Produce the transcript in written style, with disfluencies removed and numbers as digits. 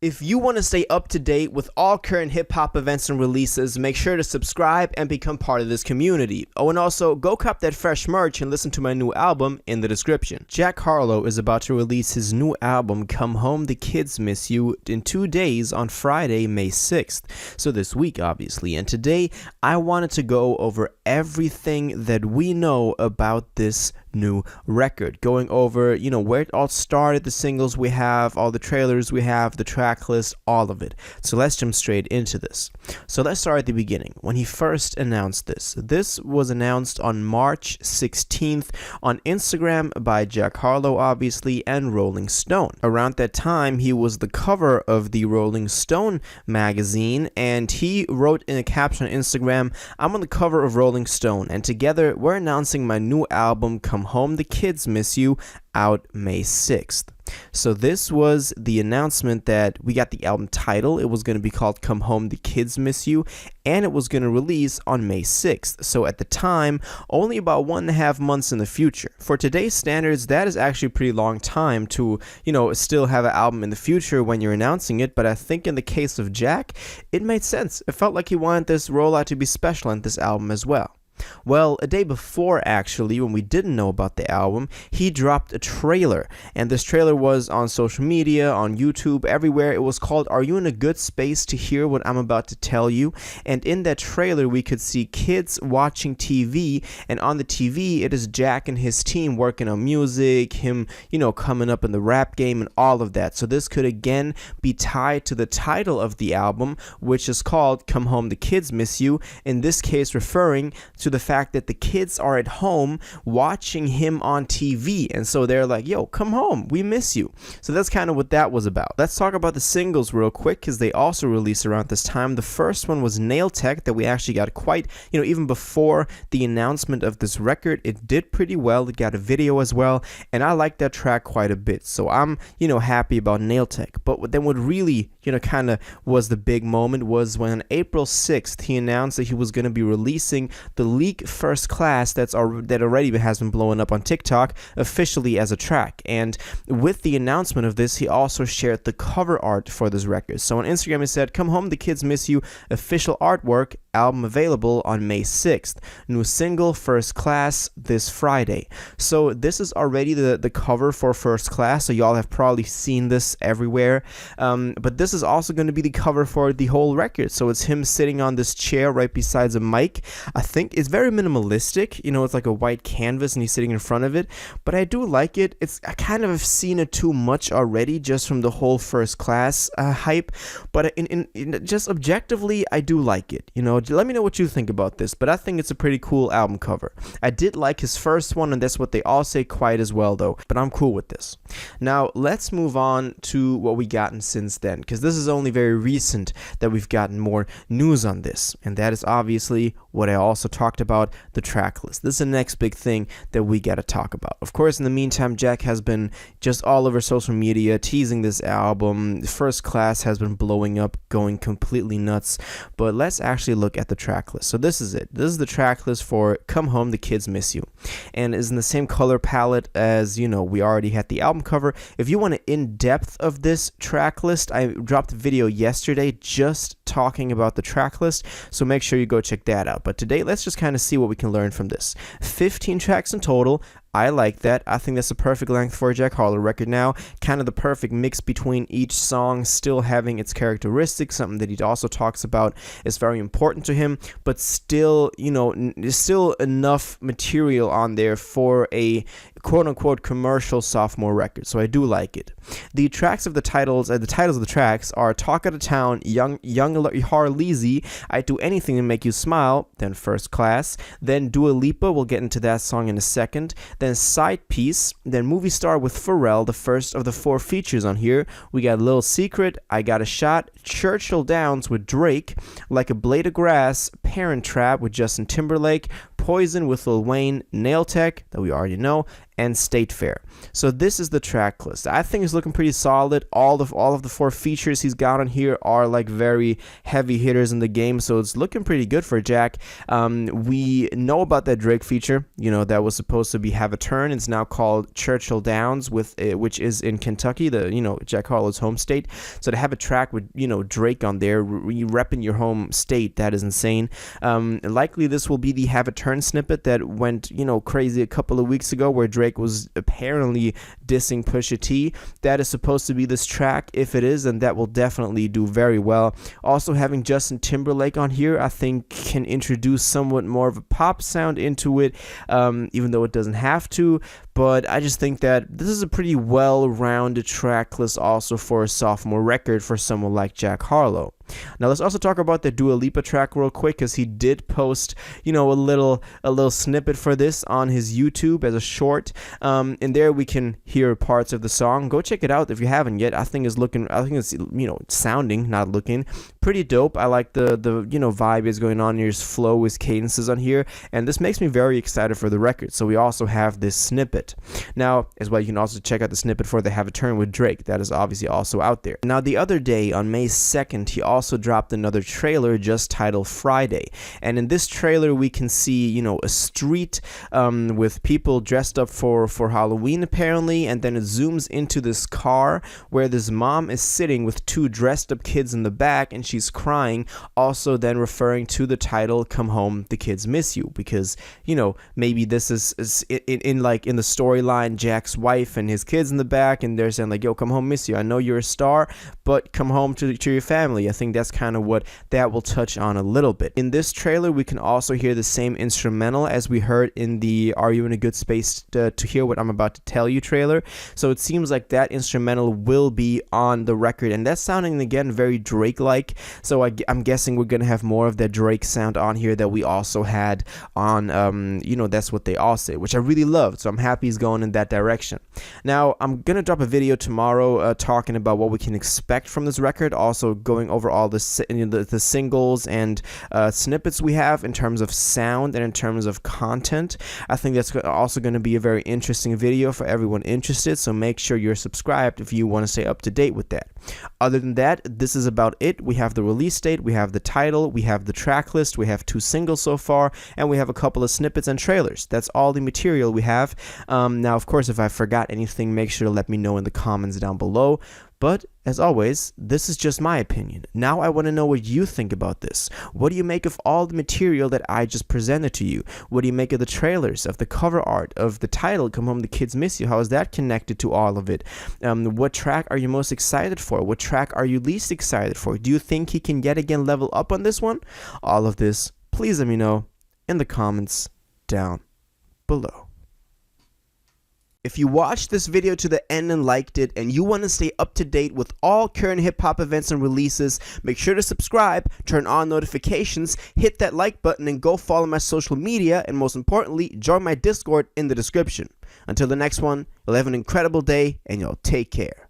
If you want to stay up to date with all current hip-hop events and releases, make sure to subscribe and become part of this community. Oh, and also, go cop that fresh merch and listen to my new album in the description. Jack Harlow is about to release his new album, Come Home, The Kids Miss You, in 2 days on Friday, May 6th. So this week, obviously. And today, I wanted to go over everything that we know about this new record, going over, where it all started, the singles we have, all the trailers we have, the track list, all of it. So let's jump straight into this. So let's start at the beginning. When he first announced this was announced on March 16th on Instagram by Jack Harlow, obviously, and Rolling Stone. Around that time, he was the cover of the Rolling Stone magazine, and he wrote in a caption on Instagram, "I'm on the cover of Rolling Stone, and together we're announcing my new album, Come Home, The Kids Miss You, out May 6th. So this was the announcement that we got the album title. It was going to be called Come Home, The Kids Miss You, and it was going to release on May 6th. So at the time, only about 1.5 months in the future. For today's standards, that is actually a pretty long time to, still have an album in the future when you're announcing it. But I think in the case of Jack, it made sense. It felt like he wanted this rollout to be special in this album as well. Well, a day before, actually, when we didn't know about the album, he dropped a trailer, and this trailer was on social media, on YouTube, everywhere. It was called Are You in a Good Space to Hear What I'm About to Tell You? And in that trailer, we could see kids watching TV, and on the TV, it is Jack and his team working on music, him, coming up in the rap game and all of that. So this could again be tied to the title of the album, which is called Come Home, The Kids Miss You, in this case referring to the fact that the kids are at home watching him on TV, and so they're like, yo, come home, we miss you. So that's kind of what that was about. Let's talk about the singles real quick, because they also released around this time. The first one was Nail Tech, that we actually got quite, even before the announcement of this record. It did pretty well. It got a video as well, and I like that track quite a bit, so I'm happy about Nail Tech. But then what really kind of was the big moment was when on April 6th he announced that he was going to be releasing the leak First Class that already has been blowing up on TikTok officially as a track. And with the announcement of this, he also shared the cover art for this record. So on Instagram he said, "Come Home, The Kids Miss You, official artwork, album available on May 6th. New single First Class this Friday." So this is already the cover for First Class, so y'all have probably seen this everywhere. But this is also going to be the cover for the whole record. So it's him sitting on this chair right beside a mic. I think it's very minimalistic, it's like a white canvas and he's sitting in front of it, but I do like it. I kind of have seen it too much already just from the whole First Class hype, but in just objectively, I do like it. Let me know what you think about this, but I think it's a pretty cool album cover. I did like his first one, and that's what they all say quite as well though, but I'm cool with this. Now let's move on to what we gotten since then, because this is only very recent that we've gotten more news on this, and that is obviously what I also talked about, the track list. This is the next big thing that we got to talk about. Of course, in the meantime, Jack has been just all over social media teasing this album. First Class has been blowing up, going completely nuts, but let's actually look at the track list. So this is it. This is the track list for Come Home, The Kids Miss You, and is in the same color palette as, we already had the album cover. If you want an in-depth of this track list, I dropped a video yesterday just talking about the track list, so make sure you go check that out. But today, let's just kind of see what we can learn from this. 15 tracks in total. I like that. I think that's the perfect length for a Jack Harlow record now. Kind of the perfect mix between each song still having its characteristics, something that he also talks about is very important to him, but still, there's still enough material on there for a quote-unquote commercial sophomore record, so I do like it. The titles of the tracks are Talk Out of Town, Young Harlezy, I'd Do Anything to Make You Smile, then First Class, then Dua Lipa, we'll get into that song in a second, then Side Piece, then Movie Star with Pharrell, the first of the 4 features on here. We got Little Secret, I Got a Shot, Churchill Downs with Drake, Like a Blade of Grass, Parent Trap with Justin Timberlake, Poison with Lil Wayne, Nail Tech, that we already know, and State Fair. So this is the track list. I think it's looking pretty solid. All of the 4 features he's got on here are like very heavy hitters in the game, so it's looking pretty good for Jack. We know about that Drake feature, you know, that was supposed to be Have a Turn. It's now called Churchill Downs, which is in Kentucky, Jack Harlow's home state. So to have a track with, Drake on there, repping your home state, that is insane. Likely this will be the Have a Turn snippet that went, crazy a couple of weeks ago, where Drake was apparently dissing Pusha T. That is supposed to be this track. If it is, then that will definitely do very well. Also, having Justin Timberlake on here, I think, can introduce somewhat more of a pop sound into it, even though it doesn't have to. But I just think that this is a pretty well-rounded track list also for a sophomore record for someone like Jack Harlow. Now let's also talk about the Dua Lipa track real quick, because he did post, a little snippet for this on his YouTube as a short. In there we can hear parts of the song. Go check it out if you haven't yet. I think it's sounding, not looking, pretty dope. I like the vibe is going on here, his flow, his cadences on here, and this makes me very excited for the record. So we also have this snippet. Now, as well, you can also check out the snippet for the Have a Turn with Drake. That is obviously also out there. Now, the other day, on May 2nd, he also dropped another trailer just titled Friday. And in this trailer, we can see, a street with people dressed up for Halloween, apparently. And then it zooms into this car where this mom is sitting with 2 dressed up kids in the back, and she's crying. Also then referring to the title, Come Home, the Kids Miss You. Because, maybe this is in the storyline, Jack's wife and his kids in the back, and they're saying like, yo, come home, miss you. I know you're a star, but come home to your family. I think that's kind of what that will touch on a little bit. In this trailer, we can also hear the same instrumental as we heard in the Are You in a Good Space to Hear What I'm About to Tell You trailer. So it seems like that instrumental will be on the record, and that's sounding again very Drake-like. So I'm guessing we're gonna have more of that Drake sound on here that we also had on That's What They All Say, which I really loved. So I'm happy he's going in that direction. Now, I'm going to drop a video tomorrow talking about what we can expect from this record, also going over all the singles and snippets we have in terms of sound and in terms of content. I think that's also going to be a very interesting video for everyone interested, so make sure you're subscribed if you want to stay up to date with that. Other than that, this is about it. We have the release date, we have the title, we have the track list, we have 2 singles so far, and we have a couple of snippets and trailers. That's all the material we have. Now, of course, if I forgot anything, make sure to let me know in the comments down below. But, as always, this is just my opinion. Now I want to know what you think about this. What do you make of all the material that I just presented to you? What do you make of the trailers, of the cover art, of the title, Come Home, the Kids Miss You? How is that connected to all of it? What track are you most excited for? What track are you least excited for? Do you think he can yet again level up on this one? All of this, please let me know in the comments down below. If you watched this video to the end and liked it, and you want to stay up to date with all current hip-hop events and releases, make sure to subscribe, turn on notifications, hit that like button, and go follow my social media, and most importantly, join my Discord in the description. Until the next one, you'll have an incredible day, and you'll take care.